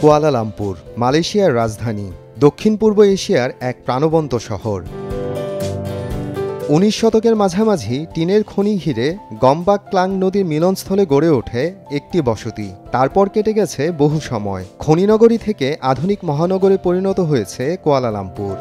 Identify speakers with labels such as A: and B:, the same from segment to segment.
A: Kuala Lumpur মালয়েশিয়ার রাজধানী, দক্ষিণ পূর্ব এশিয়ার এক প্রাণবন্ত শহর। ১৯ শতকের মাঝামাঝি টিনের খনি ঘিরে গম্বাক ক্লাং নদীর মিলনস্থলে গড়ে ওঠে একটি বসতি। তারপর কেটে গেছে বহু সময়। খনিনগরী থেকে আধুনিক মহানগরে পরিণত হয়েছে কুয়ালালামপুর।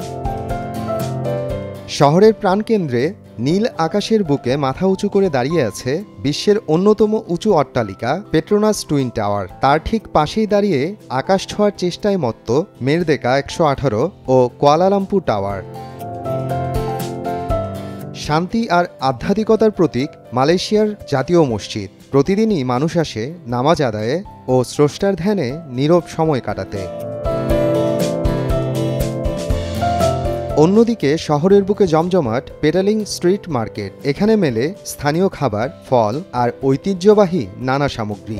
A: শহরের প্রাণকেন্দ্রে নীল আকাশের বুকে মাথা উঁচু করে দাঁড়িয়ে আছে বিশ্বের অন্যতম উঁচু অট্টালিকা পেট্রোনাস টুইন টাওয়ার। তার ঠিক পাশেই দাঁড়িয়ে আকাশ ছোঁয়ার চেষ্টায় মত্ত মেরদেকা ১১৮ ও কুয়ালালামপুর টাওয়ার। শান্তি আর আধ্যাত্মিকতার প্রতীক মালয়েশিয়ার জাতীয় মসজিদ। প্রতিদিনই মানুষ আসে নামাজ আদায়ে ও স্রষ্টার ধ্যানে নীরব সময় কাটাতে। অন্যদিকে শহরের বুকে জমজমাট পেটালিং স্ট্রিট মার্কেট। এখানে মেলে স্থানীয় খাবার, ফল আর ঐতিহ্যবাহী নানা সামগ্রী।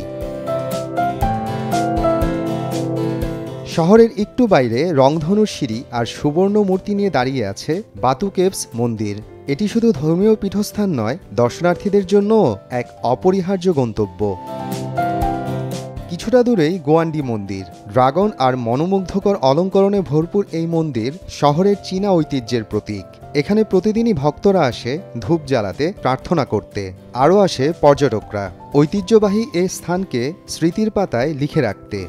A: শহরের একটু বাইরে রংধনুর সিঁড়ি আর সুবর্ণ মূর্তি নিয়ে দাঁড়িয়ে আছে বাতু কেভস মন্দির। এটি শুধু ধর্মীয় পীঠস্থান নয়, দর্শনার্থীদের জন্যও এক অপরিহার্য গন্তব্য। কিছুটা দূরেই গোয়ান্ডি মন্দির। ড্রাগন আর মনোমুগ্ধকর অলঙ্করণে ভরপুর এই মন্দির শহরের চীনা ঐতিহ্যের প্রতীক। এখানে প্রতিদিনই ভক্তরা আসে ধূপ জ্বালাতে, প্রার্থনা করতে। আরও আসে পর্যটকরা ঐতিহ্যবাহী এই স্থানকে স্মৃতির পাতায় লিখে রাখতে।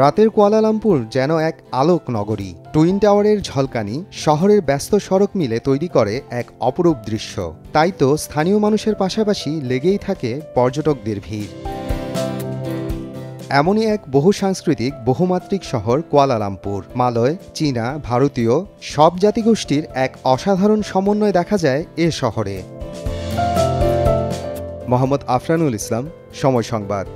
A: রাতের কুয়ালালামপুর যেন এক আলোক নগরী। টুইন টাওয়ারের ঝলকানি শহরের ব্যস্ত সড়ক মিলে তৈরি করে এক অপরূপ দৃশ্য। তাই তো স্থানীয় মানুষের পাশাপাশি লেগেই থাকে পর্যটকদের ভিড়। এমনই এক বহুসাংস্কৃতিক বহুমাত্রিক শহর কুয়ালালামপুর। মালয়, চীনা, ভারতীয় সব জাতিগোষ্ঠীর এক অসাধারণ সমন্বয় দেখা যায় এ শহরে। মোহাম্মদ আফরানুল ইসলাম, সময় সংবাদ।